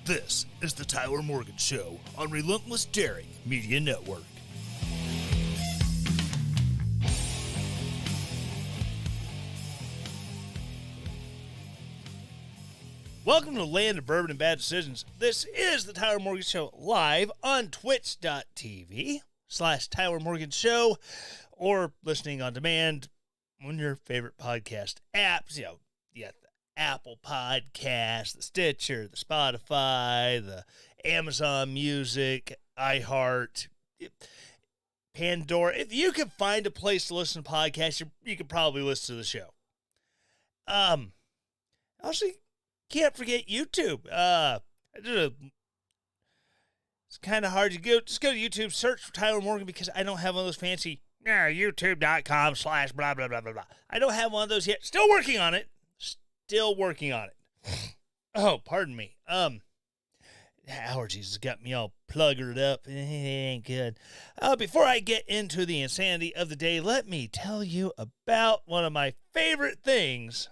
This is the Tyler Morgan Show on Relentless Daring Media Network. Welcome to the land of bourbon and bad decisions. This is the Tyler Morgan Show live on twitch.tv/Tyler Morgan Show or listening on demand on your favorite podcast apps. You know, the Apple Podcast, the Stitcher, the Spotify, the Amazon Music, iHeart, Pandora. If you can find a place to listen to podcasts, you can probably listen to the show. Also, can't forget YouTube. It's kind of hard to go. Just go to YouTube, search for Tyler Morgan because I don't have one of those fancy youtube.com/ blah, blah, blah, blah, blah. I don't have one of those yet. Still working on it. Oh, pardon me. Allergies has got me all pluggered up. It ain't good. Before I get into the insanity of the day, let me tell you about one of my favorite things.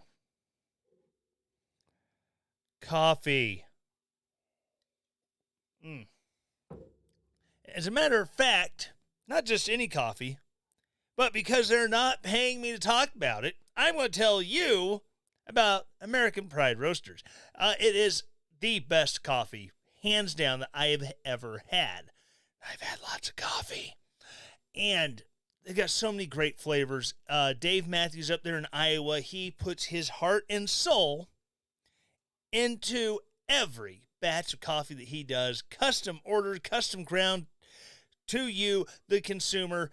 Coffee. As a matter of fact, not just any coffee, but because they're not paying me to talk about it, I'm going to tell you about American Pride Roasters. It is the best coffee, hands down, that I have ever had. I've had lots of coffee. And they've got so many great flavors. Dave Matthews up there in Iowa, he puts his heart and soul into every batch of coffee that he does, custom ordered, custom ground to you, the consumer.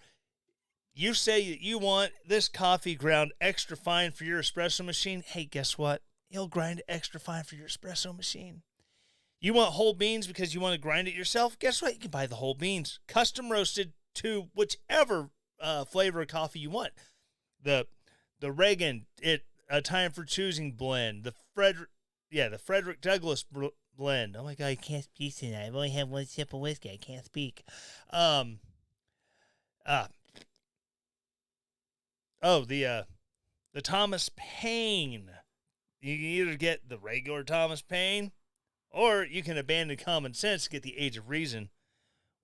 You say that you want this coffee ground extra fine for your espresso machine. Hey, guess what? He'll grind it extra fine for your espresso machine. You want whole beans because you want to grind it yourself? Guess what? You can buy the whole beans, custom roasted to whichever flavor of coffee you want. The Reagan, a time for choosing blend, the Frederick Douglass blend. Oh my God, I can't speak tonight. I've only had one sip of whiskey. I can't speak. The Thomas Paine. You can either get the regular Thomas Paine, or you can abandon common sense to get the Age of Reason,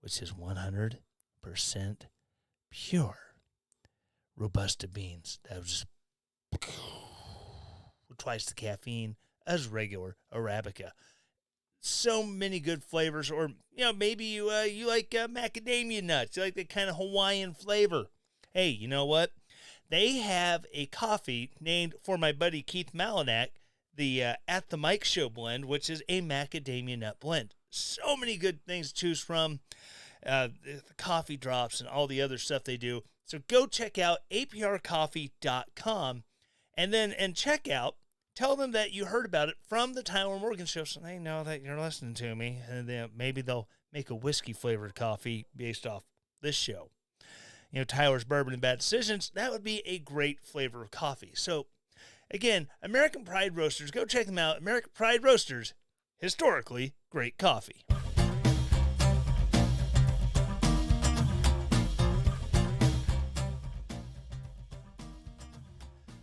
which is 100% pure Robusta beans. That was just twice the caffeine as regular Arabica. So many good flavors. Or, maybe you like macadamia nuts. You like that kind of Hawaiian flavor. Hey, you know what? They have a coffee named for my buddy Keith Malinak, the At the Mike Show blend, which is a macadamia nut blend. So many good things to choose from. The coffee drops and all the other stuff they do. So go check out aprcoffee.com and check out. Tell them that you heard about it from the Tyler Morgan Show, so they know that you're listening to me, and then maybe they'll make a whiskey-flavored coffee based off this show. Tyler's Bourbon and Bad Decisions, that would be a great flavor of coffee. So, again, American Pride Roasters, go check them out. American Pride Roasters, historically great coffee.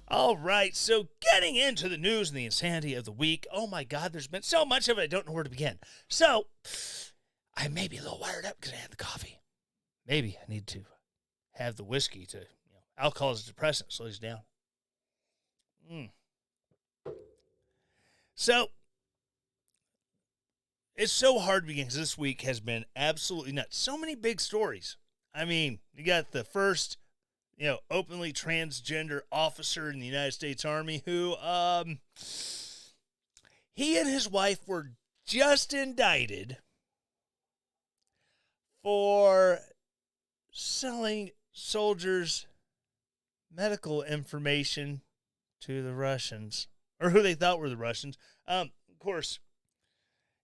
All right, so getting into the news and the insanity of the week. Oh my God, there's been so much of it, I don't know where to begin. So, I may be a little wired up because I had the coffee. Maybe I need to have the whiskey to, alcohol is a depressant, slows you down. So, it's so hard to begin because this week has been absolutely nuts. So many big stories. I mean, you got the first openly transgender officer in the United States Army who, he and his wife were just indicted for selling soldiers' medical information to the Russians, or who they thought were the Russians. Of course,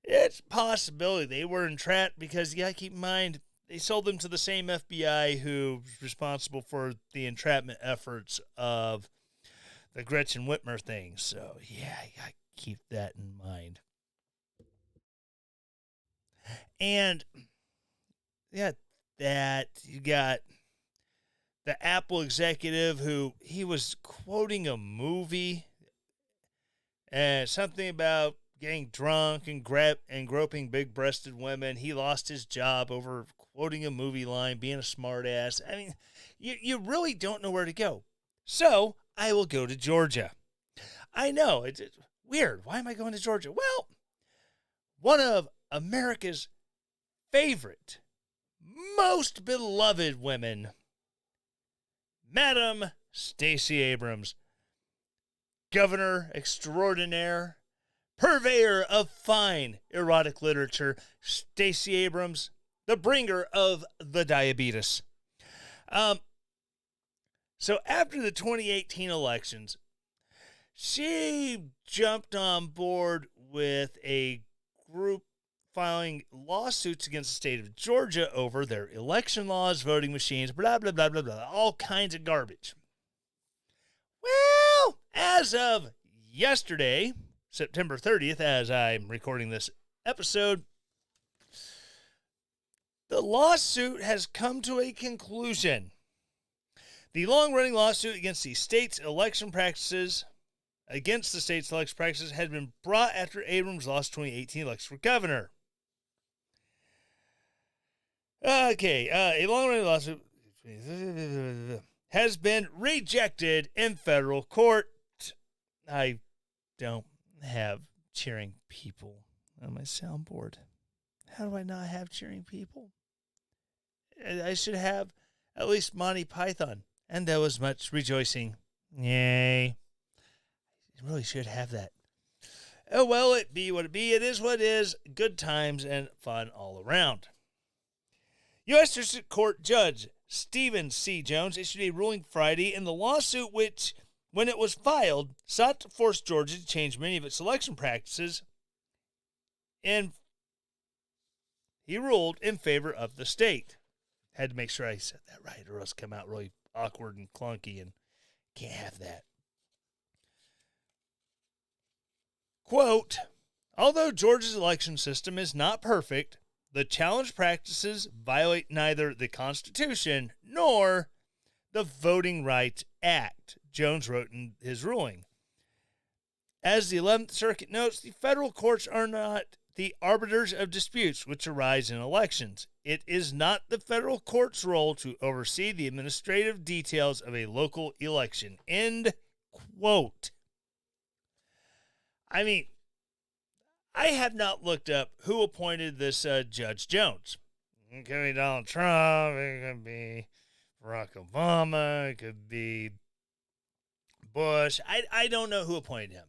it's a possibility they were entrapped because, keep in mind, they sold them to the same FBI who's responsible for the entrapment efforts of the Gretchen Whitmer thing. So, you got to keep that in mind. And, that you got the Apple executive who he was quoting a movie and something about getting drunk and groping big-breasted women. He lost his job over quoting a movie line, being a smartass. I mean, you really don't know where to go. So I will go to Georgia. I know, it's weird. Why am I going to Georgia? Well, one of America's favorite, most beloved women, Madam Stacey Abrams, governor extraordinaire, purveyor of fine erotic literature, Stacey Abrams, the bringer of the diabetes. So after the 2018 elections, she jumped on board with a group filing lawsuits against the state of Georgia over their election laws, voting machines, blah, blah, blah, blah, blah, all kinds of garbage. Well, as of yesterday, September 30th, as I'm recording this episode, the lawsuit has come to a conclusion. The long-running lawsuit against the state's election practices had been brought after Abrams lost 2018 election for governor. Okay, a long-running lawsuit has been rejected in federal court. I don't have cheering people on my soundboard. How do I not have cheering people? I should have at least Monty Python. And there was much rejoicing. Yay. I really should have that. Oh, well, it be what it be. It is what it is. Good times and fun all around. U.S. District Court Judge Stephen C. Jones issued a ruling Friday in the lawsuit which, when it was filed, sought to force Georgia to change many of its election practices, and he ruled in favor of the state. Had to make sure I said that right, or else it come out really awkward and clunky, and can't have that. Quote, although Georgia's election system is not perfect, the challenged practices violate neither the Constitution nor the Voting Rights Act, Jones wrote in his ruling. As the 11th Circuit notes, the federal courts are not the arbiters of disputes which arise in elections. It is not the federal court's role to oversee the administrative details of a local election. End quote. I mean, I have not looked up who appointed this Judge Jones. It could be Donald Trump, it could be Barack Obama, it could be Bush. I don't know who appointed him.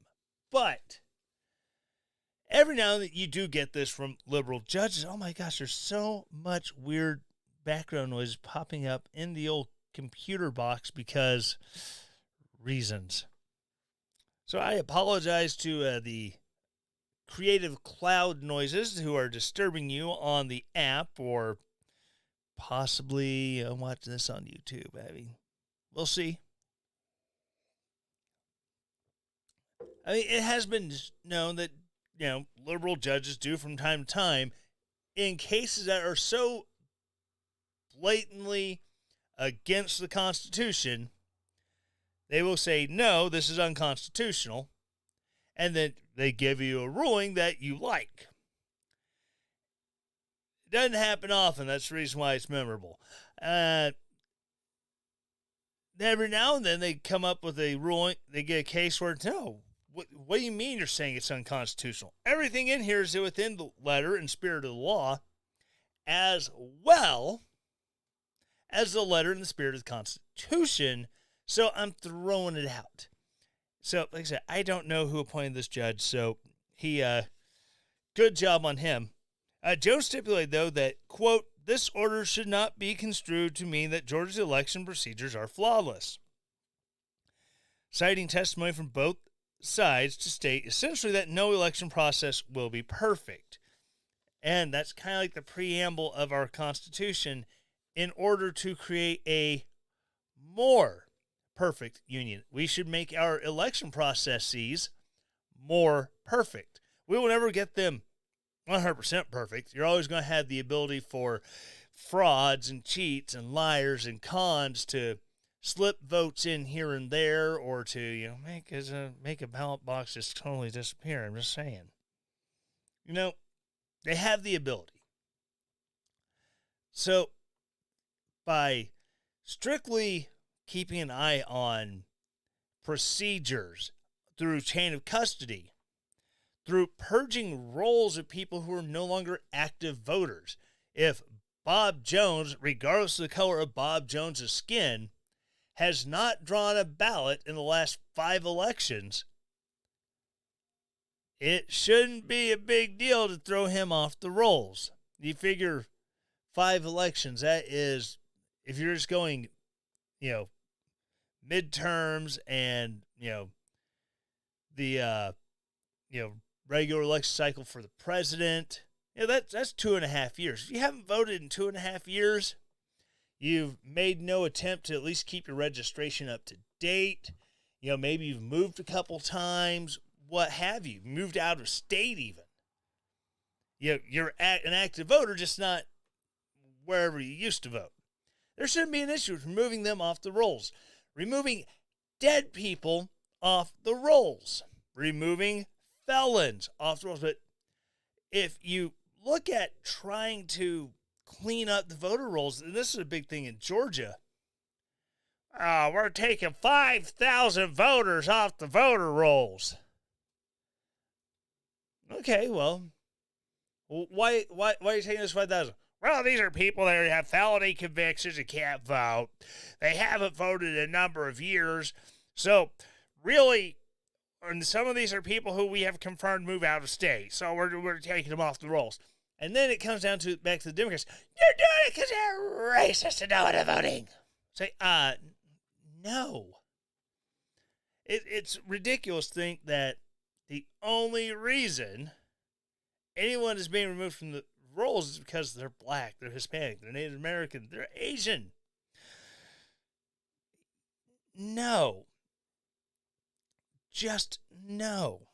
But every now and then you do get this from liberal judges. Oh my gosh, there's so much weird background noise popping up in the old computer box because reasons. So I apologize to the creative cloud noises who are disturbing you on the app or possibly watching this on YouTube. I mean, we'll see. I mean, it has been known that, liberal judges do from time to time in cases that are so blatantly against the Constitution, they will say, no, this is unconstitutional, and then they give you a ruling that you like. It doesn't happen often. That's the reason why it's memorable. Every now and then they come up with a ruling, they get a case where, no, what do you mean you're saying it's unconstitutional? Everything in here is within the letter and spirit of the law, as well as the letter and the spirit of the Constitution, so I'm throwing it out. So, like I said, I don't know who appointed this judge, so he, good job on him. Jones stipulated, though, that, quote, this order should not be construed to mean that Georgia's election procedures are flawless. Citing testimony from both sides to state essentially that no election process will be perfect. And that's kind of like the preamble of our Constitution in order to create a more perfect union. We should make our election processes more perfect. We will never get them 100% perfect. You're always going to have the ability for frauds and cheats and liars and cons to slip votes in here and there, or to make a ballot box just totally disappear. I'm just saying. You know, they have the ability. So, by strictly keeping an eye on procedures through chain of custody, through purging rolls of people who are no longer active voters. If Bob Jones, regardless of the color of Bob Jones's skin, has not drawn a ballot in the last 5 elections, it shouldn't be a big deal to throw him off the rolls. You figure 5 elections, that is, if you're just going, midterms and, the, regular election cycle for the president, that's 2.5 years. If you haven't voted in 2.5 years, you've made no attempt to at least keep your registration up to date. Maybe you've moved a couple times, what have you, moved out of state even. You're an active voter, just not wherever you used to vote. There shouldn't be an issue with removing them off the rolls. Removing dead people off the rolls. Removing felons off the rolls. But if you look at trying to clean up the voter rolls, and this is a big thing in Georgia, we're taking 5,000 voters off the voter rolls. Okay, well, why are you taking this 5,000? Well, these are people that have felony convictions and can't vote. They haven't voted in a number of years. So, really, and some of these are people who we have confirmed move out of state. So, we're taking them off the rolls. And then it comes down to back to the Democrats. You're doing it because you're racist and no one is voting. Say, no. It's ridiculous to think that the only reason anyone is being removed from the rolls is because they're black, they're Hispanic, they're Native American, they're Asian. No. Just no.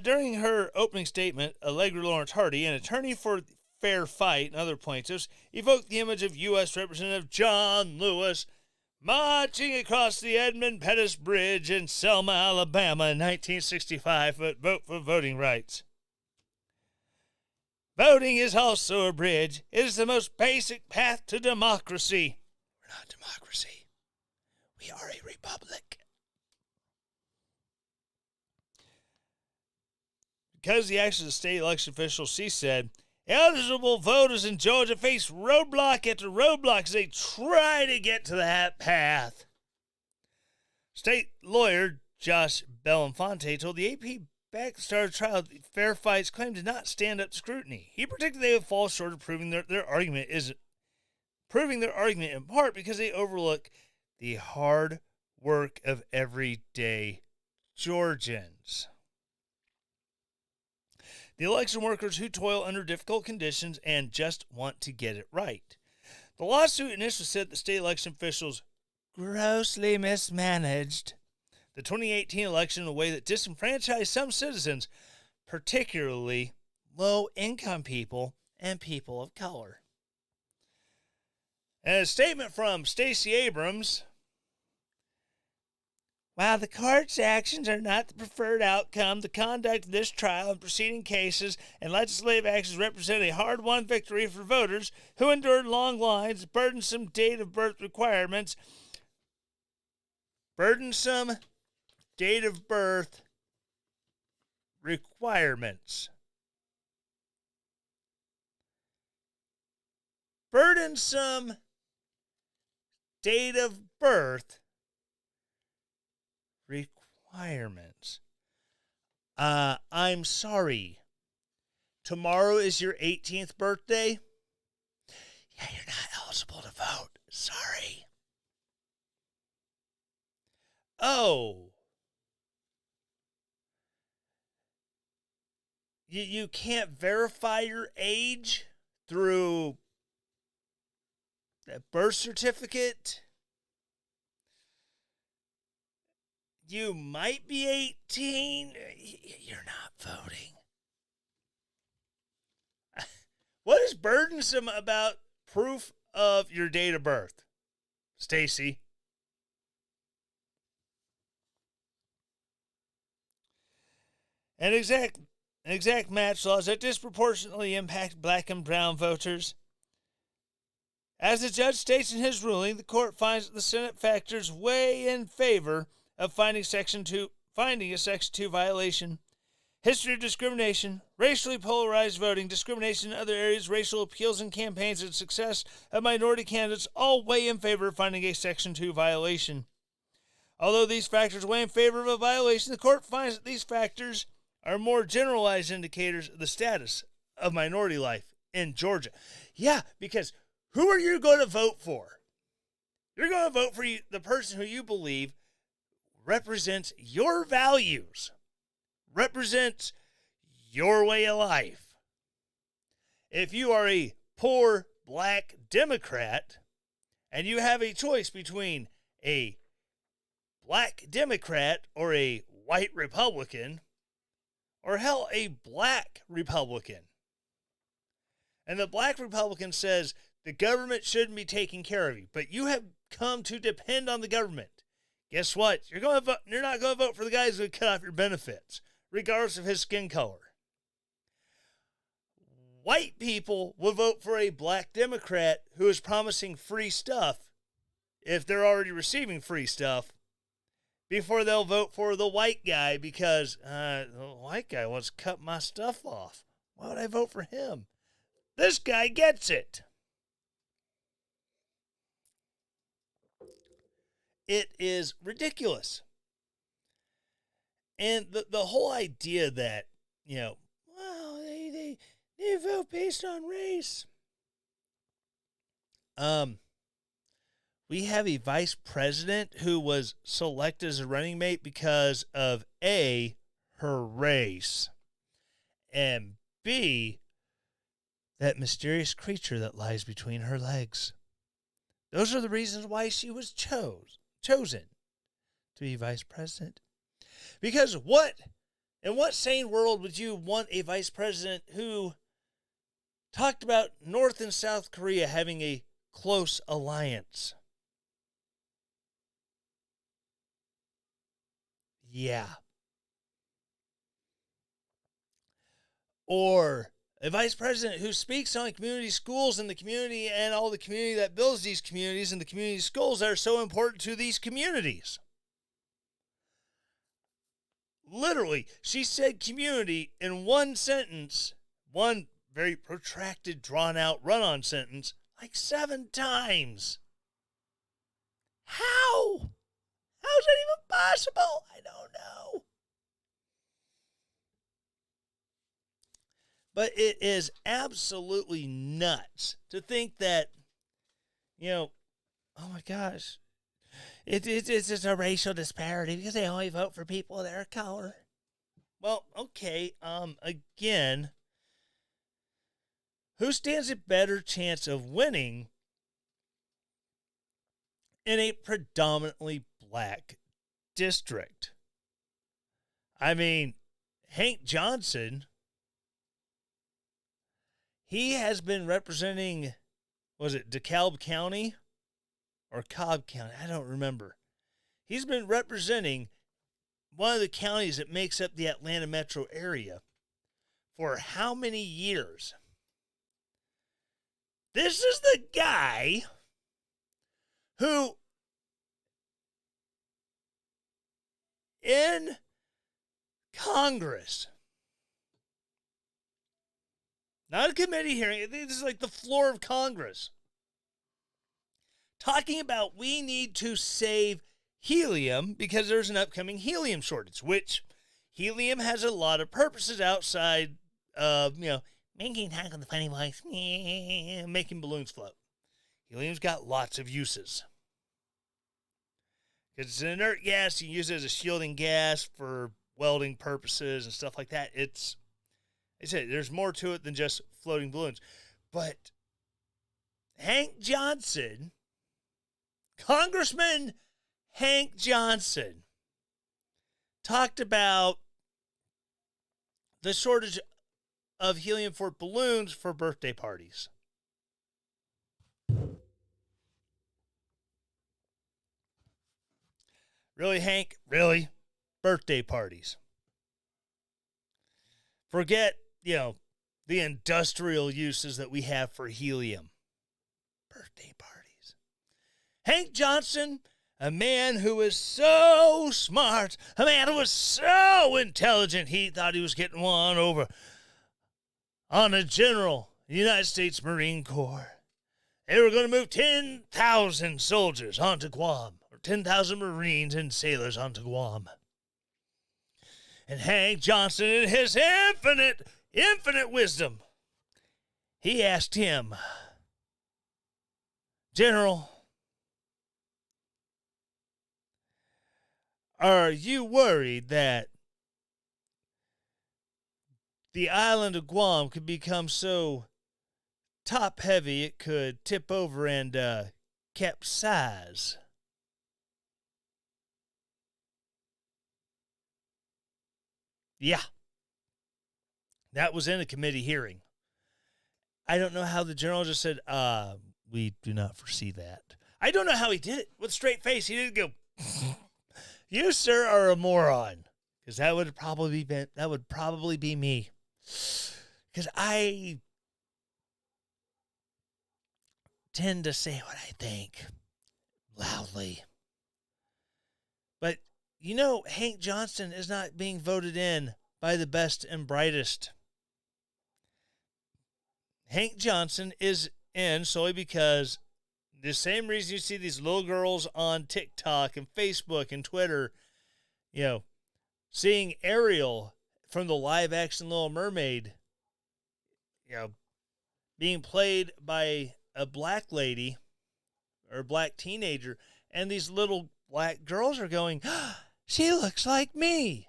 During her opening statement, Allegra Lawrence Hardy, an attorney for Fair Fight and other plaintiffs, evoked the image of U.S. Representative John Lewis marching across the Edmund Pettus Bridge in Selma, Alabama in 1965 to vote for voting rights. Voting is also a bridge. It is the most basic path to democracy. We're not democracy. We are a republic. Because of the actions of state election officials, she said, eligible voters in Georgia face roadblock after roadblock as they try to get to that path. State lawyer Josh Belinfante told the AP back at the start of the trial, Fair Fight's claim did not stand up to scrutiny. He predicted they would fall short of proving their argument in part because they overlook the hard work of everyday Georgians. The election workers who toil under difficult conditions and just want to get it right. The lawsuit initially said the state election officials grossly mismanaged the 2018 election in a way that disenfranchised some citizens, particularly low-income people and people of color. And a statement from Stacey Abrams, while the court's actions are not the preferred outcome, the conduct of this trial and preceding cases and legislative actions represent a hard-won victory for voters who endured long lines, burdensome date of birth requirements, burdensome date of birth requirements. Burdensome date of birth requirements. I'm sorry. Tomorrow is your 18th birthday? Yeah, you're not eligible to vote. Sorry. Oh. You can't verify your age through a birth certificate? You might be 18. You're not voting. What is burdensome about proof of your date of birth, Stacy? and exact match laws that disproportionately impact black and brown voters. As the judge states in his ruling, the court finds that the Senate factors weigh in favor of finding a Section 2 violation. History of discrimination, racially polarized voting, discrimination in other areas, racial appeals in campaigns, and success of minority candidates all weigh in favor of finding a Section 2 violation. Although these factors weigh in favor of a violation, the court finds that these factors are more generalized indicators of the status of minority life in Georgia. Yeah, because who are you going to vote for? You're going to vote for the person who you believe represents your values, represents your way of life. If you are a poor black Democrat and you have a choice between a black Democrat or a white Republican, or hell, a black Republican, and the black Republican says the government shouldn't be taking care of you, but you have come to depend on the government, guess what? You're not going to vote for the guy who's going to cut off your benefits, regardless of his skin color. White people will vote for a black Democrat who is promising free stuff, if they're already receiving free stuff, before they'll vote for the white guy because the white guy wants to cut my stuff off. Why would I vote for him? This guy gets it. It is ridiculous. And the whole idea that, well, they vote based on race. We have a vice president who was selected as a running mate because of A, her race, and B, that mysterious creature that lies between her legs. Those are the reasons why she was chosen to be vice president. Because in what sane world would you want a vice president who talked about North and South Korea having a close alliance? Yeah. Or a vice president who speaks on community schools and the community and all the community that builds these communities and the community schools that are so important to these communities. Literally, she said community in one sentence, one very protracted, drawn-out, run-on sentence, like 7 times. How? How is that even possible? I don't know. But it is absolutely nuts to think that, oh my gosh, it's just a racial disparity because they only vote for people of their color. Well, okay, again, who stands a better chance of winning in a predominantly black district? I mean, Hank Johnson, he has been representing, was it DeKalb County or Cobb County? I don't remember. He's been representing one of the counties that makes up the Atlanta metro area for how many years? This is the guy who, in Congress, not a committee hearing, this is like the floor of Congress, talking about we need to save helium because there's an upcoming helium shortage, which helium has a lot of purposes outside of, making talk on the funny voice, making balloons float. Helium's got lots of uses. Because it's an inert gas, you can use it as a shielding gas for welding purposes and stuff like that. It's, I said, there's more to it than just floating balloons. But Hank Johnson, Congressman Hank Johnson, talked about the shortage of helium for balloons for birthday parties. Really, Hank? Really? Birthday parties. Forget, the industrial uses that we have for helium. Birthday parties. Hank Johnson, a man who was so smart, a man who was so intelligent, he thought he was getting one over on a general, the United States Marine Corps. They were going to move 10,000 soldiers onto Guam, or 10,000 Marines and sailors onto Guam. And Hank Johnson, in his infinite wisdom, he asked him, General, are you worried that the island of Guam could become so top-heavy it could tip over and capsize? Yeah. That was in a committee hearing. I don't know how the general just said, we do not foresee that. I don't know how he did it with a straight face. He didn't go, you, sir, are a moron. Because that would probably be me. Because I tend to say what I think loudly. But, Hank Johnson is not being voted in by the best and brightest. Hank Johnson is in solely because the same reason you see these little girls on TikTok and Facebook and Twitter, seeing Ariel from the live action Little Mermaid, being played by a black lady or a black teenager, and these little black girls are going, she looks like me.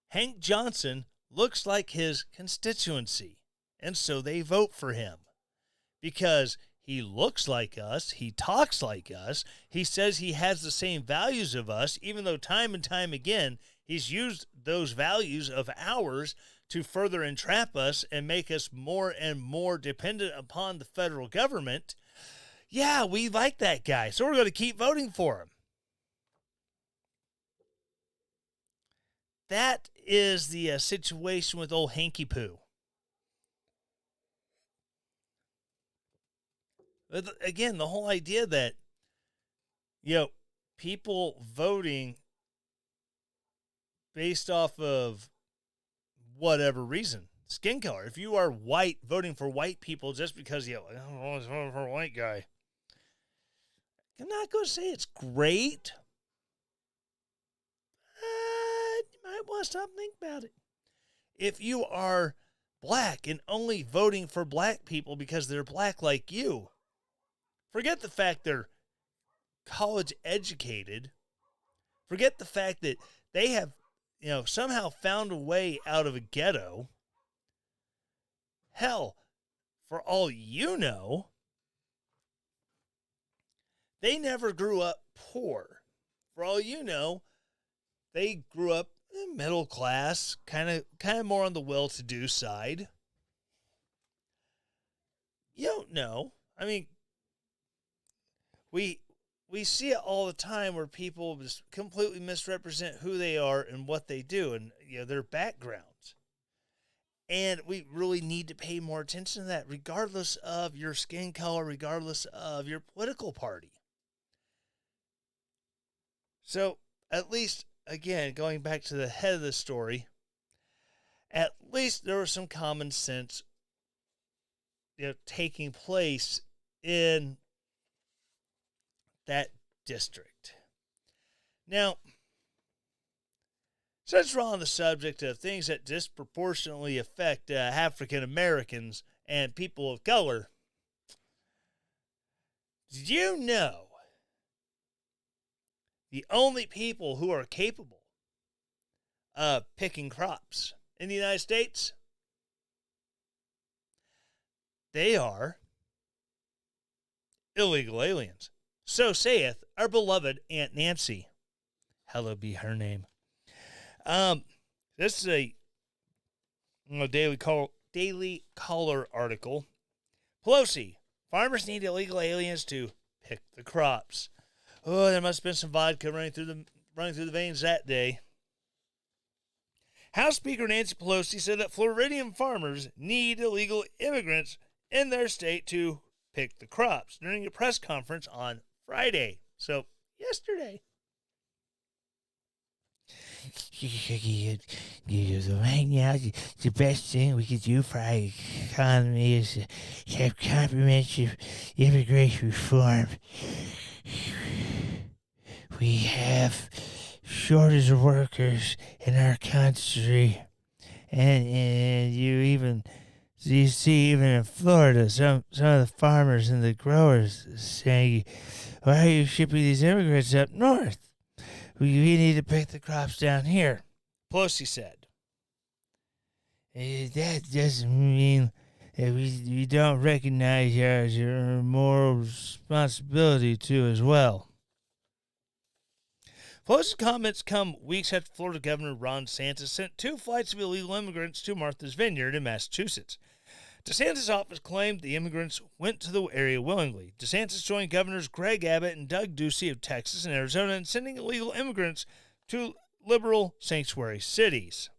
Hank Johnson looks like his constituency, and so they vote for him because he looks like us, he talks like us, he says he has the same values of us, even though time and time again he's used those values of ours to further entrap us and make us more and more dependent upon the federal government. Yeah, we like that guy, so we're going to keep voting for him. That is the situation with old Hanky Poo. Again, the whole idea that, people voting based off of whatever reason, skin color. If you are white, voting for white people just because, I don't know, it's voting for a white guy. I'm not going to say it's great. You might want to stop and think about it. If you are black and only voting for black people because they're black like you, forget the fact they're college educated. Forget the fact that they have, somehow found a way out of a ghetto. Hell, for all you know, they never grew up poor. For all you know, they grew up middle class, kind of more on the well-to-do side. You don't know. I mean, we see it all the time where people just completely misrepresent who they are and what they do and their backgrounds. And we really need to pay more attention to that, regardless of your skin color, regardless of your political party. So, at least, again, going back to the head of the story, at least there was some common sense, taking place in that district. Now, since we're on the subject of things that disproportionately affect African Americans and people of color, did you know the only people who are capable of picking crops in the United States, they are illegal aliens? So saith our beloved Aunt Nancy. Hallowed be her name. This is a Daily Caller article. Pelosi, farmers need illegal aliens to pick the crops. Oh, there must have been some vodka running through the running through the veins that day. House Speaker Nancy Pelosi said that Floridian farmers need illegal immigrants in their state to pick the crops during a press conference on Friday. So, yesterday. Right now, the best thing we could do for our economy is to have comprehensive immigration reform. We have shortage of workers in our country, and you see even in Florida, some of the farmers and the growers saying, "Why are you shipping these immigrants up north? We need to pick the crops down here." Pelosi said. That doesn't mean that we don't recognize our moral responsibility too as well. Pelosi's comments come weeks after Florida Governor Ron DeSantis sent 2 flights of illegal immigrants to Martha's Vineyard in Massachusetts. DeSantis' office claimed the immigrants went to the area willingly. DeSantis joined Governors Greg Abbott and Doug Ducey of Texas and Arizona in sending illegal immigrants to liberal sanctuary cities.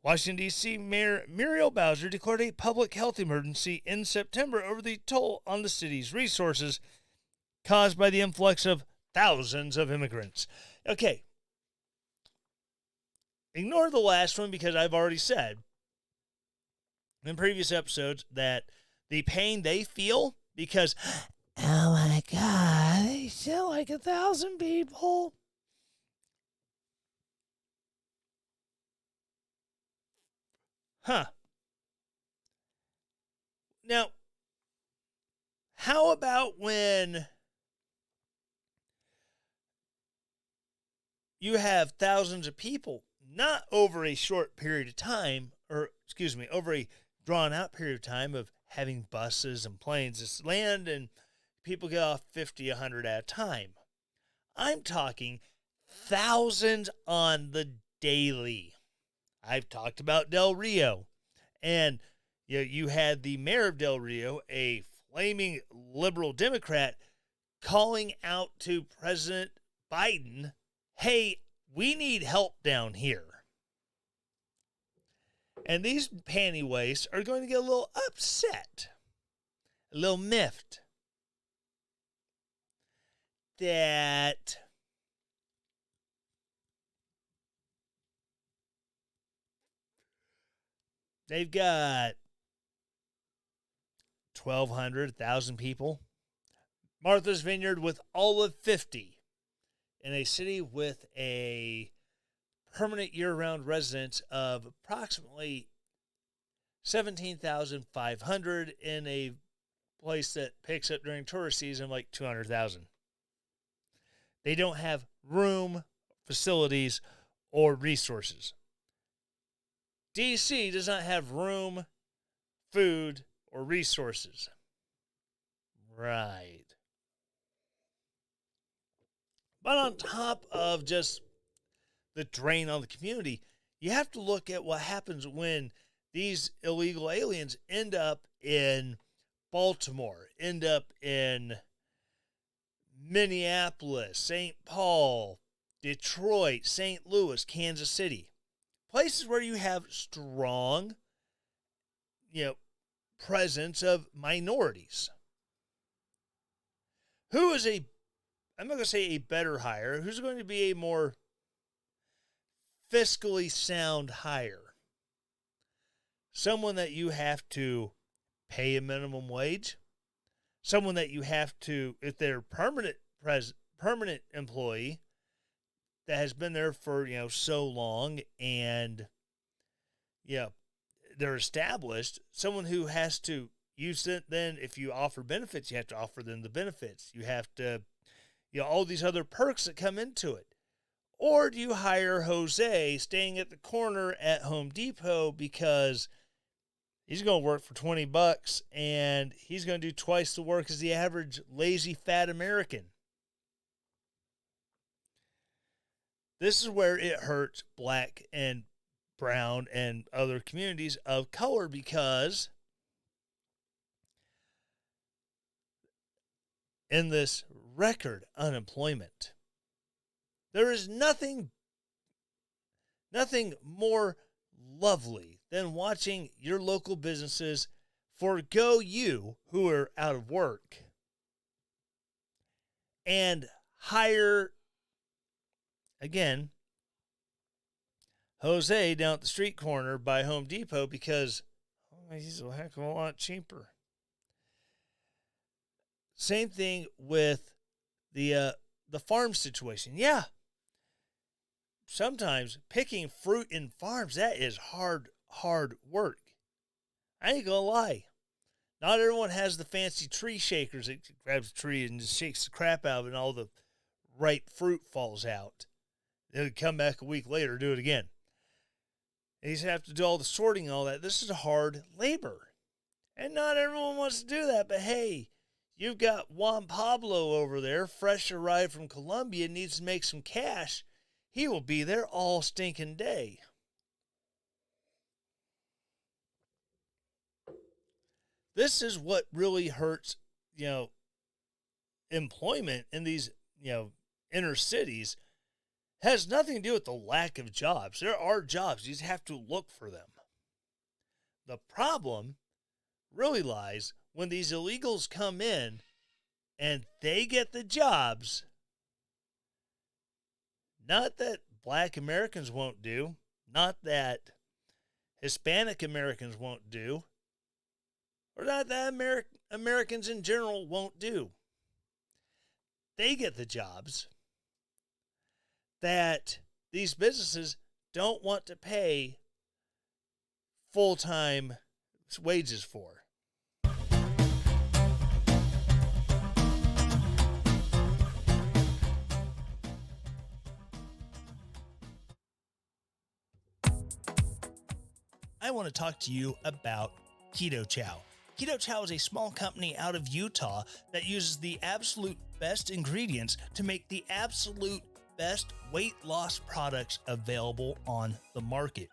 Washington, D.C. Mayor Muriel Bowser declared a public health emergency in September over the toll on the city's resources caused by the influx of thousands of immigrants. Okay. Ignore the last one because I've already said in previous episodes that the pain they feel because, oh my God, they sound like 1,000 people. Huh. Now, how about when you have thousands of people, not over a short period of time, over a drawn out period of time of having buses and planes just land and people get off 50, 100 at a time. I'm talking thousands on the daily. I've talked about Del Rio, and you had the mayor of Del Rio, a flaming liberal Democrat, calling out to President Biden, hey, we need help down here. And these panty waists are going to get a little upset, a little miffed that they've got 1,200, 1,000 people. Martha's Vineyard with all of 50 in a city with a permanent year-round residence of approximately 17,500 in a place that picks up during tourist season like 200,000. They don't have room, facilities, or resources. DC does not have room, food, or resources. Right. But on top of just the drain on the community, you have to look at what happens when these illegal aliens end up in Baltimore, end up in Minneapolis, St. Paul, Detroit, St. Louis, Kansas City. Places where you have strong, presence of minorities. Who is I'm not going to say a better hire, who's going to be a more fiscally sound hire? Someone that you have to pay a minimum wage, someone that you have to, if they're permanent employee that has been there for so long and they're established, someone who has to use it. Then if you offer benefits, you have to offer them the benefits. You have to all these other perks that come into it. Or do you hire Jose staying at the corner at Home Depot because he's going to work for $20 and he's going to do twice the work as the average lazy fat American? This is where it hurts black and brown and other communities of color because in this record unemployment There is nothing more lovely than watching your local businesses forego you who are out of work and hire, again, Jose down at the street corner by Home Depot because he's a heck of a lot cheaper. Same thing with the farm situation. Yeah, sometimes picking fruit in farms, that is hard work. I ain't gonna lie. Not everyone has the fancy tree shakers that grabs a tree and just shakes the crap out of it and all the ripe fruit falls out. They'll come back a week later, do it again. And you have to do all the sorting and all that. This is hard labor. And not everyone wants to do that, but hey, you've got Juan Pablo over there, fresh arrived from Colombia, needs to make some cash. He will be there all stinking day. This is what really hurts, employment in these, inner cities. Has nothing to do with the lack of jobs. There are jobs. You just have to look for them. The problem really lies when these illegals come in and they get the jobs. Not that Black Americans won't do, not that Hispanic Americans won't do, or not that Americans in general won't do. They get the jobs that these businesses don't want to pay full-time wages for. I want to talk to you about Keto Chow. Keto Chow is a small company out of Utah that uses the absolute best ingredients to make the absolute best weight loss products available on the market.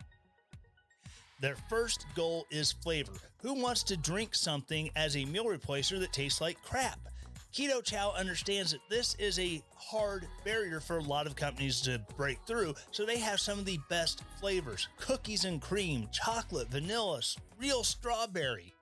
Their first goal is flavor. Who wants to drink something as a meal replacer that tastes like crap? Keto Chow understands that this is a hard barrier for a lot of companies to break through, so they have some of the best flavors: cookies and cream, chocolate, vanilla, real strawberry.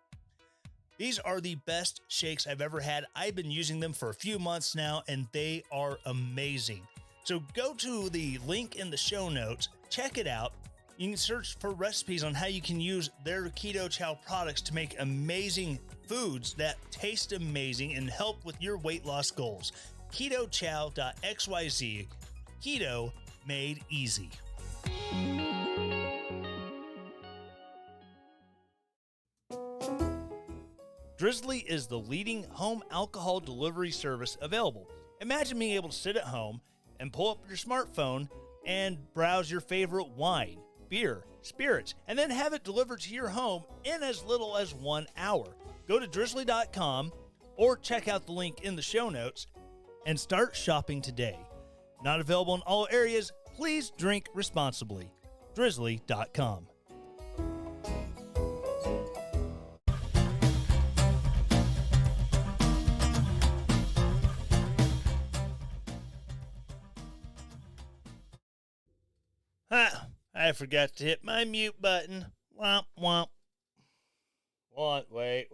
These are the best shakes I've ever had. I've been using them for a few months now, and they are amazing. So go to the link in the show notes, check it out. You can search for recipes on how you can use their Keto Chow products to make amazing foods that taste amazing and help with your weight loss goals. KetoChow.xyz. Keto made easy. Drizzly is the leading home alcohol delivery service available. Imagine being able to sit at home and pull up your smartphone and browse your favorite wine, beer, spirits, and then have it delivered to your home in as little as 1 hour. Go to drizzly.com or check out the link in the show notes and start shopping today. Not available in all areas. Please drink responsibly. Drizzly.com. I forgot to hit my mute button. Womp womp. What? Wait.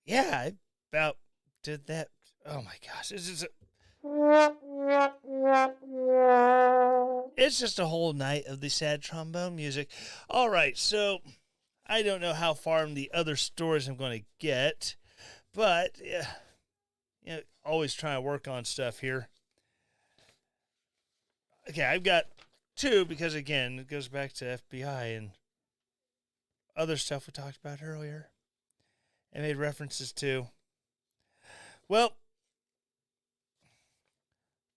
Yeah, I about did that. Oh my gosh. It's just a whole night of the sad trombone music. All right, so I don't know how far in the other stories I'm going to get, but always trying to work on stuff here. Okay, I've got two because, again, it goes back to FBI and other stuff we talked about earlier and made references to. Well,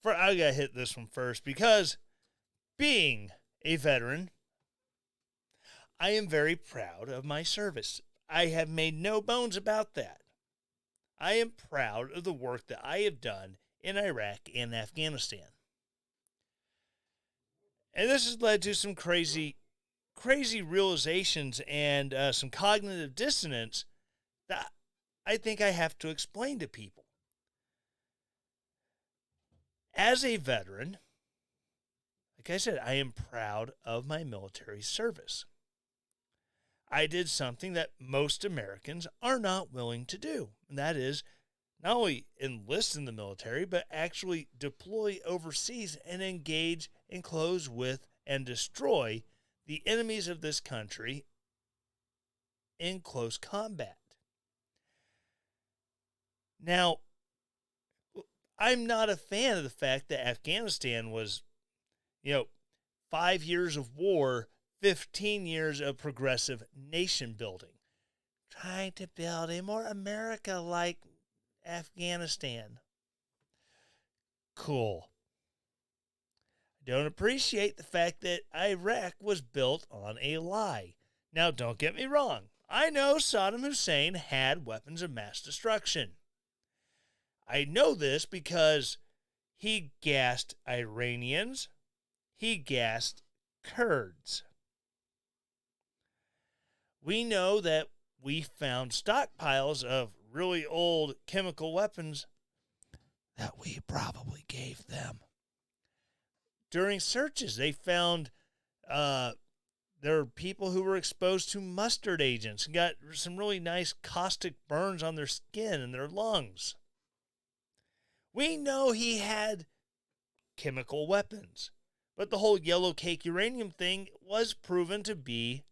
I got to hit this one first because being a veteran, I am very proud of my service. I have made no bones about that. I am proud of the work that I have done in Iraq and Afghanistan. And this has led to some crazy realizations and some cognitive dissonance that I think I have to explain to people. As a veteran, like I said, I am proud of my military service. I did something that most Americans are not willing to do, and that is not only enlist in the military, but actually deploy overseas and engage and close with and destroy the enemies of this country in close combat. Now, I'm not a fan of the fact that Afghanistan was, 5 years of war, 15 years of progressive nation building. Trying to build a more America-like Afghanistan. Cool. I don't appreciate the fact that Iraq was built on a lie. Now, don't get me wrong. I know Saddam Hussein had weapons of mass destruction. I know this because he gassed Iranians. He gassed Kurds. We know that we found stockpiles of really old chemical weapons that we probably gave them. During searches, they found there are people who were exposed to mustard agents and got some really nice caustic burns on their skin and their lungs. We know he had chemical weapons, but the whole yellow cake uranium thing was proven to be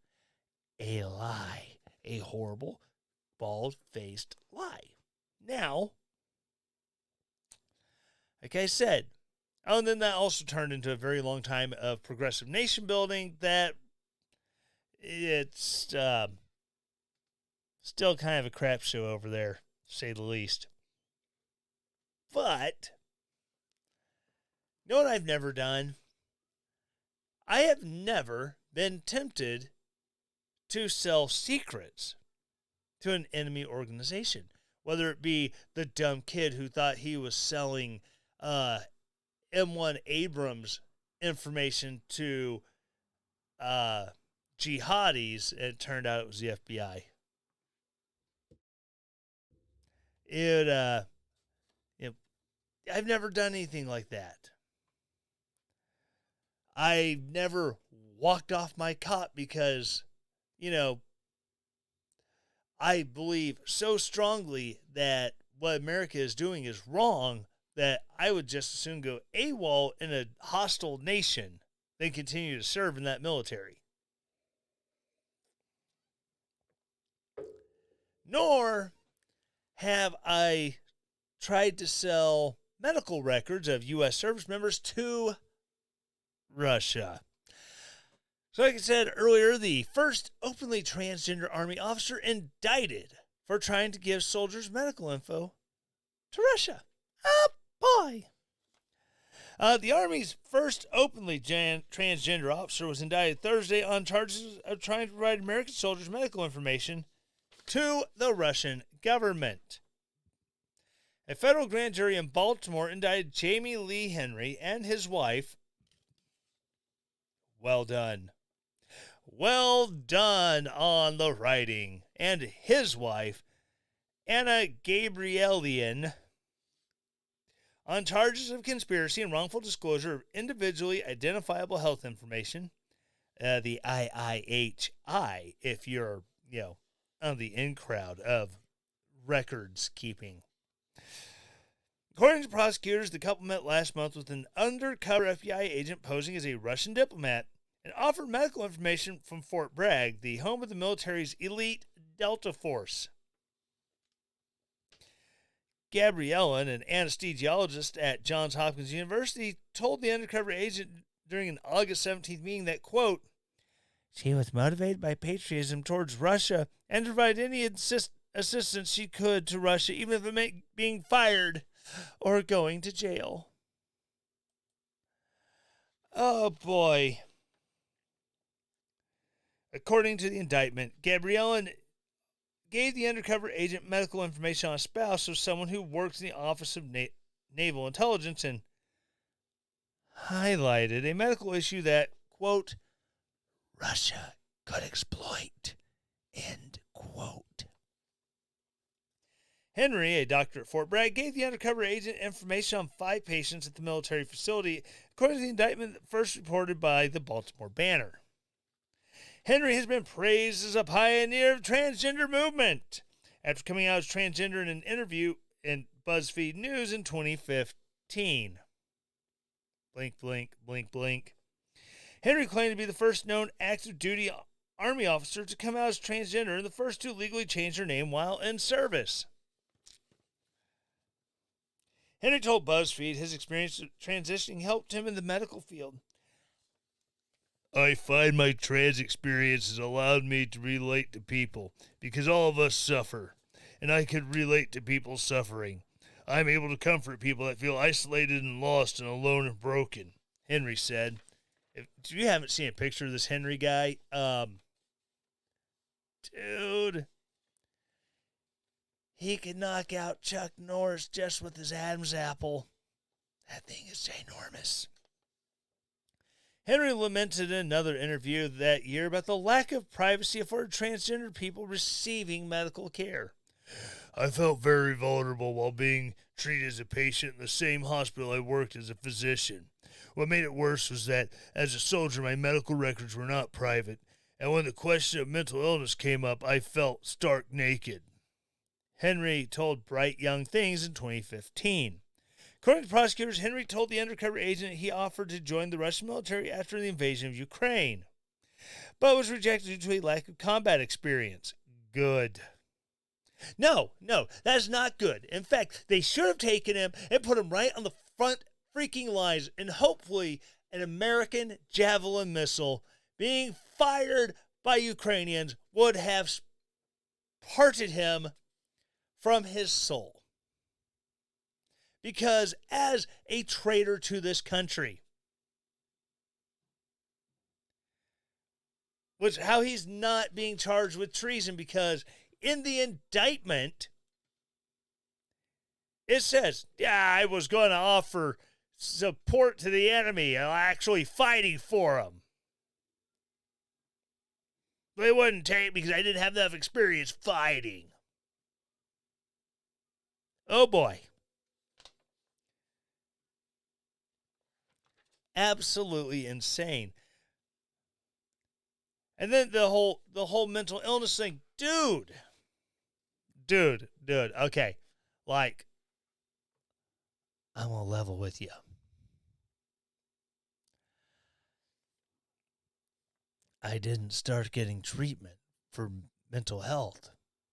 a lie, a horrible, bald-faced lie. Now, like I said, and then that also turned into a very long time of progressive nation building that it's still kind of a crap show over there, to say the least. But, you know what I've never done? I have never been tempted to sell secrets to an enemy organization. Whether it be the dumb kid who thought he was selling M1 Abrams information to jihadis, and it turned out it was the FBI. I've never done anything like that. I've never walked off my cot because, I believe so strongly that what America is doing is wrong that I would just as soon go AWOL in a hostile nation than continue to serve in that military. Nor have I tried to sell medical records of U.S. service members to Russia. So like I said earlier, the first openly transgender Army officer indicted for trying to give soldiers medical info to Russia. Oh, boy. The Army's first openly transgender officer was indicted Thursday on charges of trying to provide American soldiers medical information to the Russian government. A federal grand jury in Baltimore indicted Jamie Lee Henry and his wife. Well done. Well done on the writing. And his wife, Anna Gabrielian, on charges of conspiracy and wrongful disclosure of individually identifiable health information, the IIHI, if you're, on the in crowd of records keeping. According to prosecutors, the couple met last month with an undercover FBI agent posing as a Russian diplomat and offered medical information from Fort Bragg, the home of the military's elite Delta Force. Gabriellan, an anesthesiologist at Johns Hopkins University, told the undercover agent during an August 17th meeting that, quote, she was motivated by patriotism towards Russia and to provide any assistance she could to Russia, even if it meant being fired or going to jail. Oh, boy. According to the indictment, Gabriellan gave the undercover agent medical information on a spouse of someone who works in the Office of Naval Intelligence and highlighted a medical issue that, quote, Russia could exploit, end quote. Henry, a doctor at Fort Bragg, gave the undercover agent information on 5 patients at the military facility, according to the indictment first reported by the Baltimore Banner. Henry has been praised as a pioneer of transgender movement after coming out as transgender in an interview in BuzzFeed News in 2015. Blink, blink, blink, blink. Henry claimed to be the first known active duty Army officer to come out as transgender and the first to legally change their name while in service. Henry told BuzzFeed his experience transitioning helped him in the medical field. I find my trans experience has allowed me to relate to people because all of us suffer, and I could relate to people's suffering. I'm able to comfort people that feel isolated and lost and alone and broken, Henry said. If you haven't seen a picture of this Henry guy, dude, he could knock out Chuck Norris just with his Adam's apple. That thing is ginormous. Henry lamented in another interview that year about the lack of privacy afforded transgender people receiving medical care. I felt very vulnerable while being treated as a patient in the same hospital I worked as a physician. What made it worse was that, as a soldier, my medical records were not private, and when the question of mental illness came up, I felt stark naked. Henry told Bright Young Things in 2015. According to prosecutors, Henry told the undercover agent he offered to join the Russian military after the invasion of Ukraine, but was rejected due to a lack of combat experience. Good. No, that's not good. In fact, they should have taken him and put him right on the front freaking lines, and hopefully an American Javelin missile being fired by Ukrainians would have parted him from his soul. Because as a traitor to this country, which how he's not being charged with treason, because in the indictment it says, I was going to offer support to the enemy, actually fighting for them. They wouldn't take me because I didn't have enough experience fighting. Oh boy. Absolutely insane. And then the whole mental illness thing. Dude. Okay. Like, I'm going to level with you. I didn't start getting treatment for mental health,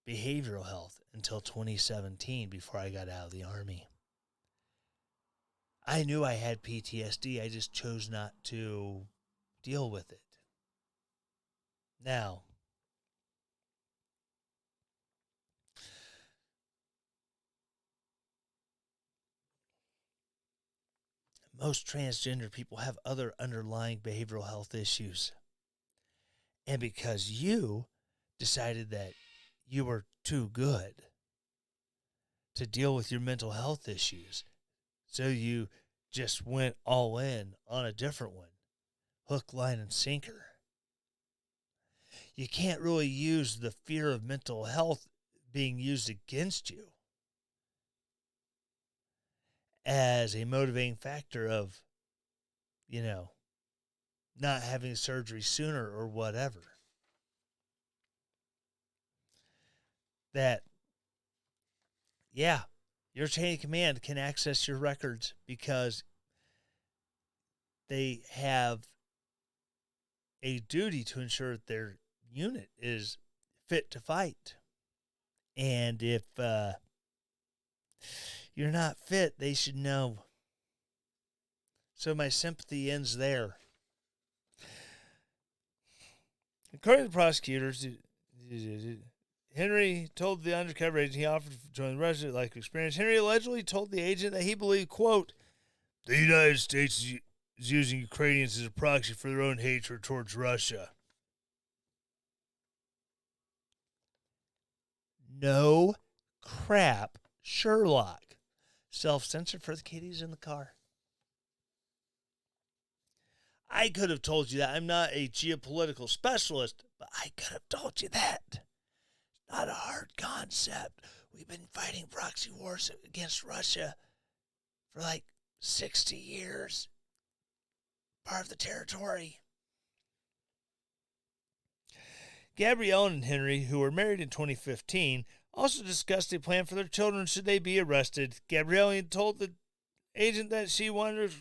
behavioral health, until 2017 before I got out of the Army. I knew I had PTSD. I just chose not to deal with it. Now, most transgender people have other underlying behavioral health issues. And because you decided that you were too good to deal with your mental health issues, so you just went all in on a different one. Hook, line, and sinker. You can't really use the fear of mental health being used against you as a motivating factor of, not having surgery sooner or whatever. That, your chain of command can access your records because they have a duty to ensure that their unit is fit to fight. And if you're not fit, they should know. So my sympathy ends there. According to the prosecutors, Henry told the undercover agent he offered to join the Russian like experience. Henry allegedly told the agent that he believed, quote, the United States is using Ukrainians as a proxy for their own hatred towards Russia. No crap, Sherlock. Self-censored for the kiddies in the car. I could have told you that. I'm not a geopolitical specialist, but I could have told you that. It's not a hard concept. we've been fighting proxy wars against Russia for like 60 years. Part of the territory. Gabrielle and Henry, who were married in 2015, also discussed a plan for their children should they be arrested. Gabrielle told the agent that she wanted her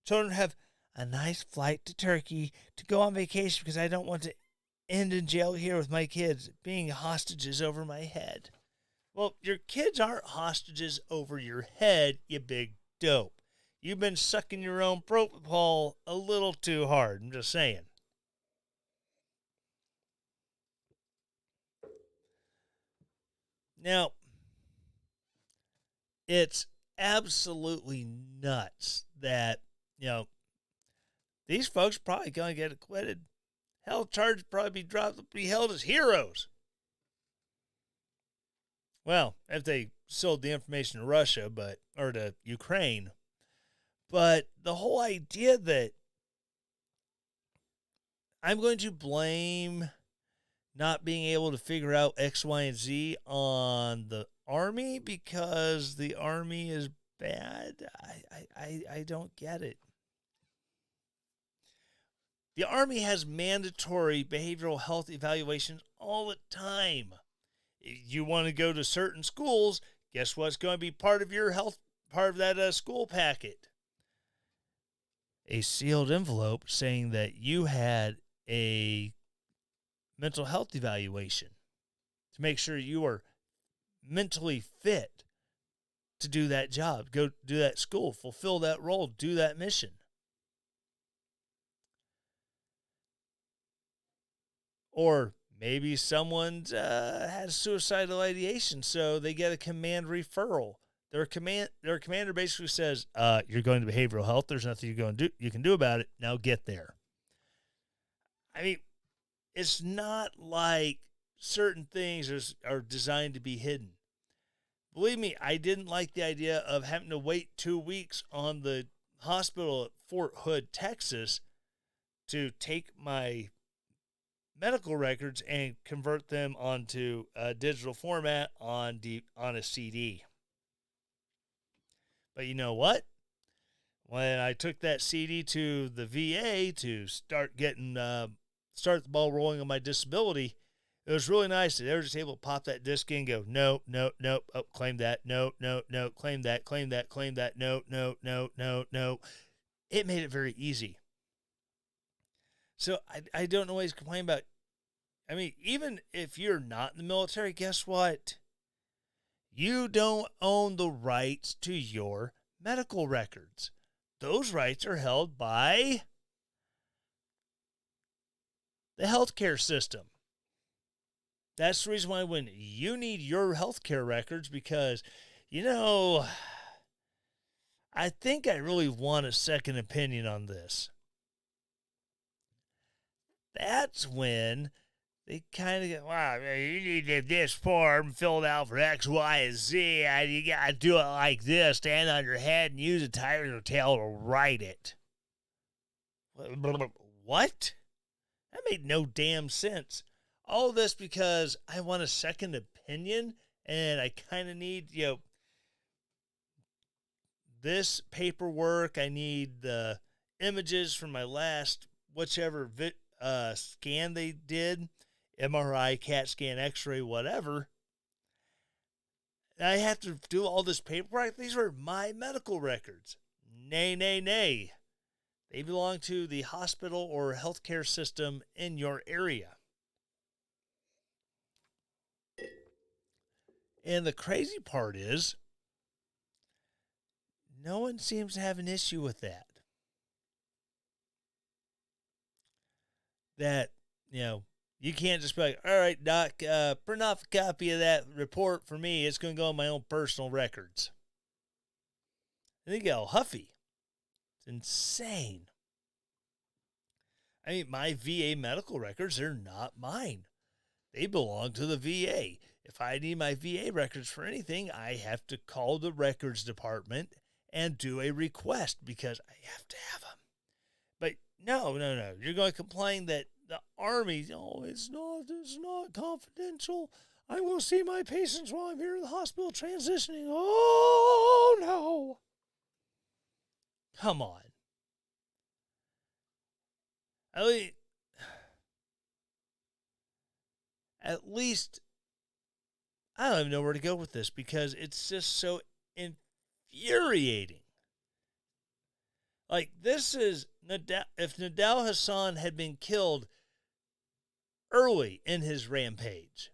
children to have a nice flight to Turkey to go on vacation because I don't want to end in jail here with my kids being hostages over my head. Well, your kids aren't hostages over your head, you big dope. You've been sucking your own propofol a little too hard. I'm just saying. Now, it's absolutely nuts that, these folks are probably going to get acquitted. Hell, charges probably be dropped, be held as heroes. Well, if they sold the information to Russia, or to Ukraine. But the whole idea that I'm going to blame not being able to figure out X, Y, and Z on the Army because the Army is bad, I don't get it. The Army has mandatory behavioral health evaluations all the time. You want to go to certain schools, guess what's going to be part of your health, part of that school packet? A sealed envelope saying that you had a mental health evaluation to make sure you are mentally fit to do that job, go do that school, fulfill that role, do that mission. Or maybe someone's had suicidal ideation, so they get a command referral. Their commander basically says, "You're going to behavioral health. There's nothing you can do about it. Now get there." I mean, it's not like certain things are designed to be hidden. Believe me, I didn't like the idea of having to wait 2 weeks on the hospital at Fort Hood, Texas, to take my medical records and convert them onto a digital format on a CD. But you know what? When I took that CD to the VA to start the ball rolling on my disability, it was really nice that they were just able to pop that disc in and go, no, no, no, oh, claim that, no, no, no, claim that, claim that, claim that, no, no, no, no, no. It made it very easy. So I don't always complain about, I mean, even if you're not in the military, guess what? You don't own the rights to your medical records. Those rights are held by the healthcare system. That's the reason why when you need your healthcare records, because, I think I really want a second opinion on this. That's when they kind of go, wow, you need this form filled out for X, Y, and Z, and you got to do it like this, stand on your head and use a tiger tail to write it. What? That made no damn sense. All this because I want a second opinion, and I kind of need, this paperwork. I need the images from my last whichever scan they did, MRI, CAT scan, X-ray, whatever. I have to do all this paperwork. These are my medical records. Nay, nay, nay. They belong to the hospital or healthcare system in your area. And the crazy part is, no one seems to have an issue with that. That, you can't just be like, all right, doc, print off a copy of that report for me. It's going to go on my own personal records. And they get all huffy. It's insane. I mean, my VA medical records are not mine. They belong to the VA. If I need my VA records for anything, I have to call the records department and do a request because I have to have them. But no. You're going to complain that the Army, it's not confidential. I'm going to see my patients while I'm here in the hospital transitioning. Oh, no. Come on. At least, at least, I don't even know where to go with this because it's just so infuriating. Like, this is Nadal. If Nadal Hassan had been killed early in his rampage,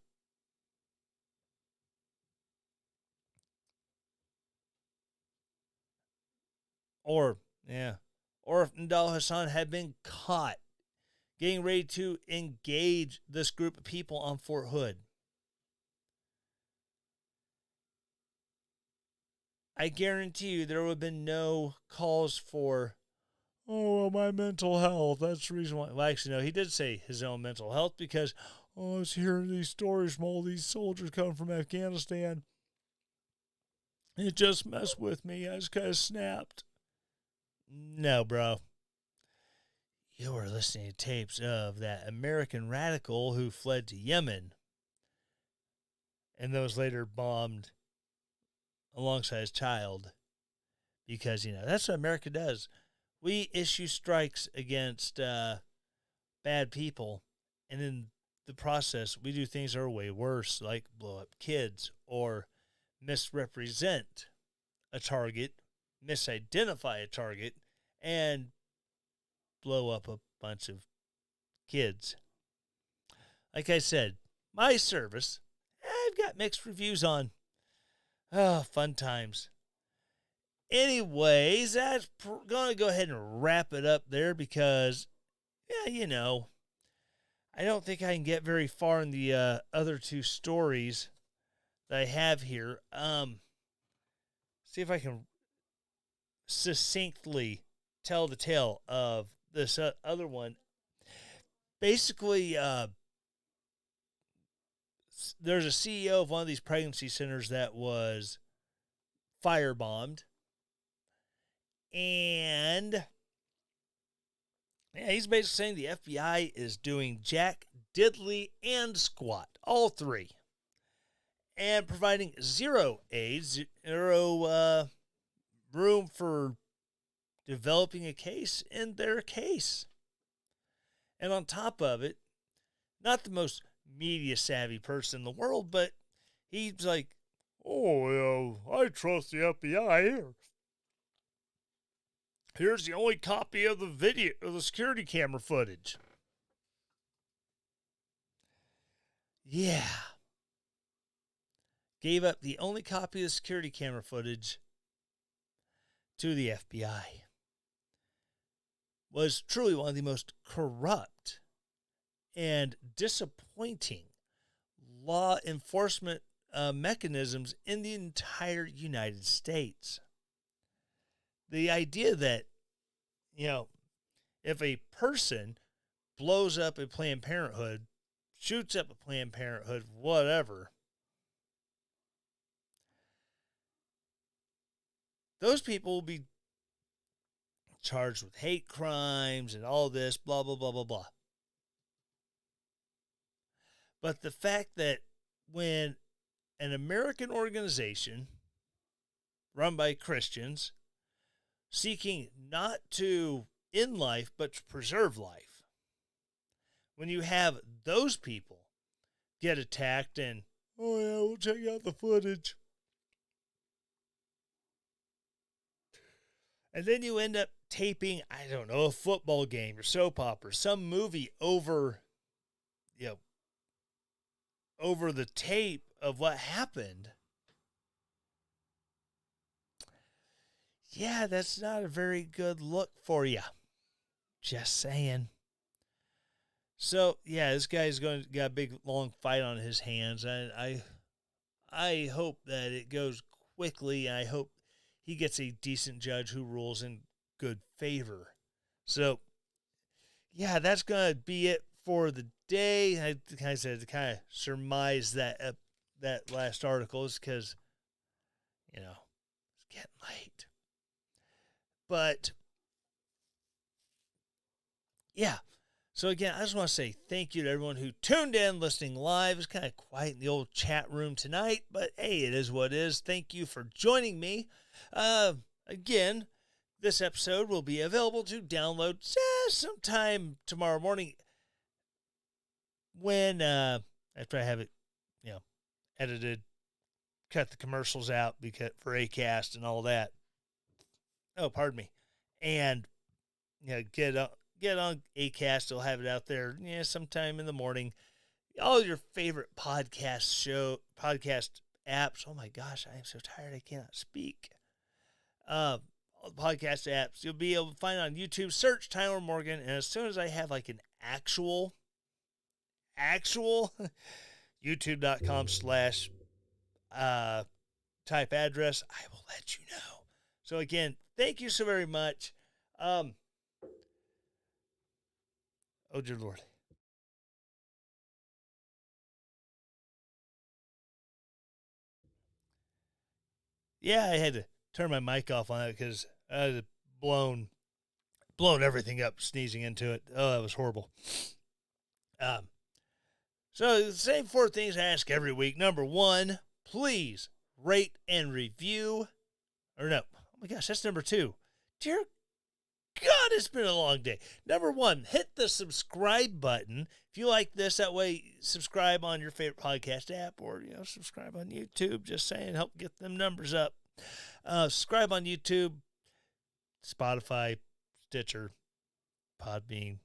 or, yeah, or if Nadal Hassan had been caught getting ready to engage this group of people on Fort Hood, I guarantee you there would have been no calls for, oh, well, my mental health. That's the reason why. Well, actually, no, he did say his own mental health because, oh, I was hearing these stories from all these soldiers coming from Afghanistan. It just messed with me. I just kind of snapped. No, bro. You were listening to tapes of that American radical who fled to Yemen and those later bombed alongside his child because, that's what America does. We issue strikes against bad people, and in the process, we do things that are way worse, like blow up kids or misrepresent a target, misidentify a target, and blow up a bunch of kids. Like I said, my service, I've got mixed reviews on. Oh, fun times. Anyways, that's going to go ahead and wrap it up there because, yeah, I don't think I can get very far in the other two stories that I have here. See if I can succinctly tell the tale of this other one. Basically, there's a CEO of one of these pregnancy centers that was firebombed. And yeah, he's basically saying the FBI is doing jack, diddly, and squat, all three, and providing zero aid, zero room for developing a case in their case. And on top of it, not the most media savvy person in the world, but he's like, oh, I trust the FBI here. Here's the only copy of the video, of the security camera footage. Yeah. Gave up the only copy of the security camera footage to the FBI. Was truly one of the most corrupt and disappointing law enforcement mechanisms in the entire United States. The idea that, if a person blows up a Planned Parenthood, shoots up a Planned Parenthood, whatever, those people will be charged with hate crimes and all this, blah, blah, blah, blah, blah. But the fact that when an American organization run by Christians seeking not to end life but to preserve life, when you have those people get attacked and, oh yeah, we'll check out the footage, and then you end up taping, I don't know, a football game or soap opera, some movie over, over the tape of what happened. Yeah, that's not a very good look for you. Just saying. So yeah, this guy's got a big long fight on his hands, and I hope that it goes quickly, and I hope he gets a decent judge who rules in good favor. So yeah, that's gonna be it for the day. I said to kind of surmise that that last article is because it's getting late. But yeah, So again, I just want to say thank you to everyone who tuned in, listening live. It's kind of quiet in the old chat room tonight, but hey, it is what it is. Thank you for joining me. Again, this episode will be available to download sometime tomorrow morning when after I have it, edited, cut the commercials out because for Acast and all that. Oh, pardon me, and get on Acast. I'll have it out there, sometime in the morning. All your favorite podcast apps. Oh my gosh, I am so tired I cannot speak. All the podcast apps you'll be able to find on YouTube. Search Tyler Morgan, and as soon as I have like an actual youtube.com/ type address, I will let you know. So again, thank you so very much. Oh dear Lord. Yeah, I had to turn my mic off on it because I had blown everything up sneezing into it. Oh, that was horrible. So the same 4 things I ask every week. Number 1, please rate and review. Or no, oh my gosh, that's number 2. Dear God, it's been a long day. Number 1, hit the subscribe button. If you like this, that way, subscribe on your favorite podcast app or, subscribe on YouTube. Just saying, help get them numbers up. Subscribe on YouTube, Spotify, Stitcher, Podbean.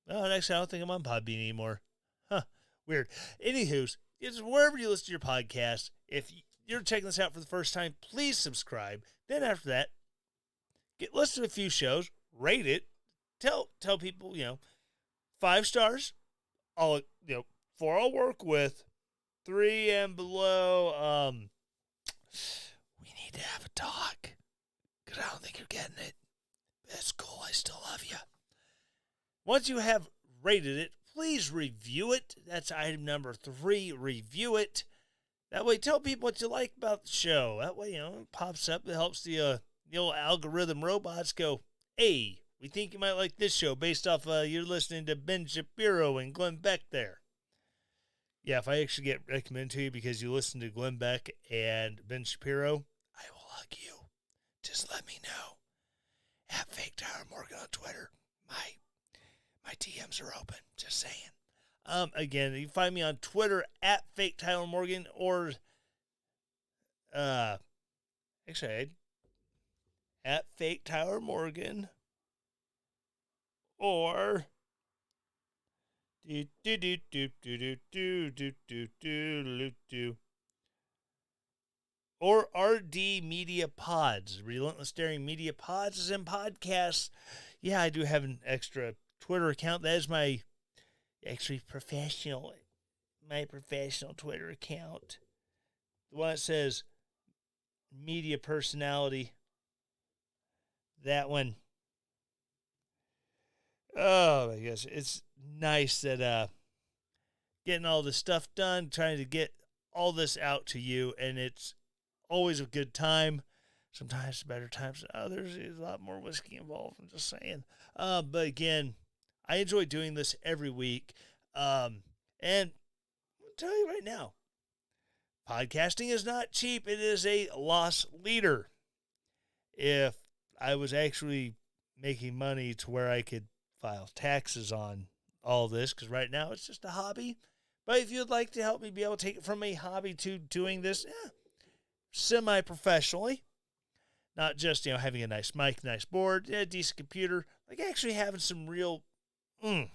Oh, actually, I don't think I'm on Podbean anymore. Huh, weird. Anywho, it's wherever you listen to your podcast. If you're checking this out for the first time, please subscribe. Then after that, listen to a few shows, rate it, tell people, 5 stars. All 4 I'll work with, 3 and below. We need to have a talk because I don't think you're getting it. That's cool. I still love you. Once you have rated it, please review it. That's item number 3. Review it. That way, tell people what you like about the show. That way, it pops up. It helps the old algorithm robots go, hey, we think you might like this show based off you're listening to Ben Shapiro and Glenn Beck there. Yeah, if I actually get recommended to you because you listen to Glenn Beck and Ben Shapiro, I will hug you. Just let me know. At Fake Tyler Morgan on Twitter. My DMs are open. Just saying. Again, you can find me on Twitter at Fake Tyler Morgan or actually at Fake Tyler Morgan or or RD Media Pods. Relentless Daring Media Pods is in podcasts. Yeah, I do have an extra Twitter account. That is my professional Twitter account. The one that says media personality. That one. Oh my gosh, it's nice that getting all this stuff done, trying to get all this out to you, and it's always a good time. Sometimes better times than others. There's a lot more whiskey involved. I'm just saying. But again, I enjoy doing this every week. And I'll tell you right now, podcasting is not cheap. It is a loss leader. If I was actually making money to where I could file taxes on all this, because right now it's just a hobby. But if you'd like to help me be able to take it from a hobby to doing this semi-professionally, not just, having a nice mic, nice board, a decent computer, like actually having some real, putting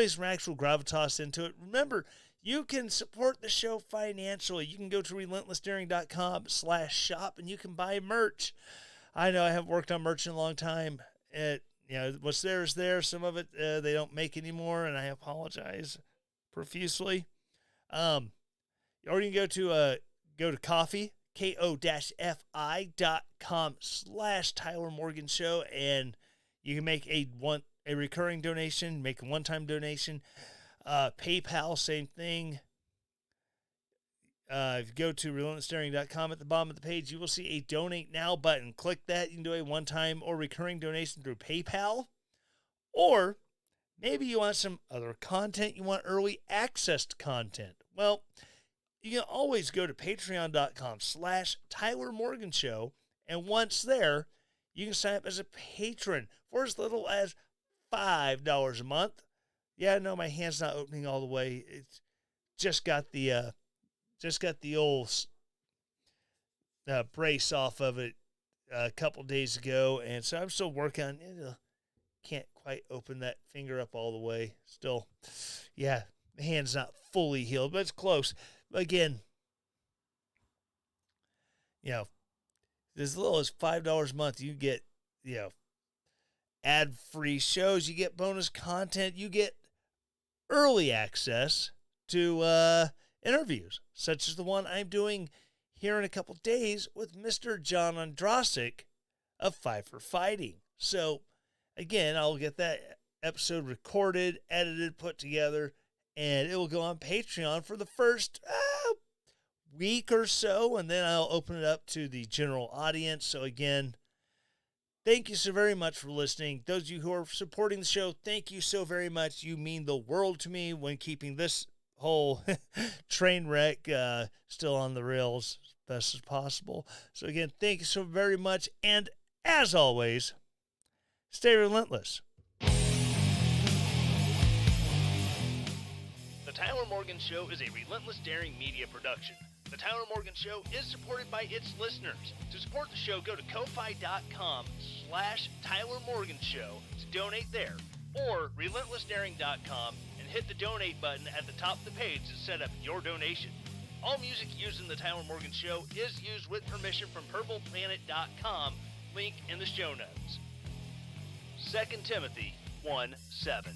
some actual gravitas into it. Remember, you can support the show financially. You can go to relentlessdaring.com/shop and you can buy merch. I know I haven't worked on merch in a long time. What's there is there. Some of it they don't make anymore, and I apologize profusely. Or you can go to coffee, ko-fi.com/Tyler Morgan Show, and you can make a recurring donation, make a one-time donation. PayPal, same thing. If you go to relentlessdaring.com, at the bottom of the page, you will see a Donate Now button. Click that. You can do a one-time or recurring donation through PayPal, or Maybe you want some other content. You want early access to content. Well, you can always go to patreon.com/Tyler Morgan Show. And once there, you can sign up as a patron for as little as $5 a month. Yeah, no, my hand's not opening all the way. It's just got the old brace off of it a couple days ago, and so I'm still working on it. Can't quite open that finger up all the way. Still, yeah, the hand's not fully healed, but it's close. Again, as little as $5 a month, you get, ad-free shows, you get bonus content, you get early access to interviews, such as the one I'm doing here in a couple days with Mr. John Andrasik of Fight for Fighting. So, again, I'll get that episode recorded, edited, put together, and it will go on Patreon for the first week or so, and then I'll open it up to the general audience. So, again, thank you so very much for listening. Those of you who are supporting the show, thank you so very much. You mean the world to me when keeping this whole train wreck still on the rails as best as possible. So again, thank you so very much. And as always, stay relentless. The Tyler Morgan Show is a Relentless Daring media production. The Tyler Morgan Show is supported by its listeners. To support the show, go to ko-fi.com/Tyler Morgan Show to donate there, or relentlessdaring.com and hit the donate button at the top of the page to set up your donation. All music used in the Tyler Morgan Show is used with permission from purpleplanet.com, link in the show notes. 2 Timothy 1:7.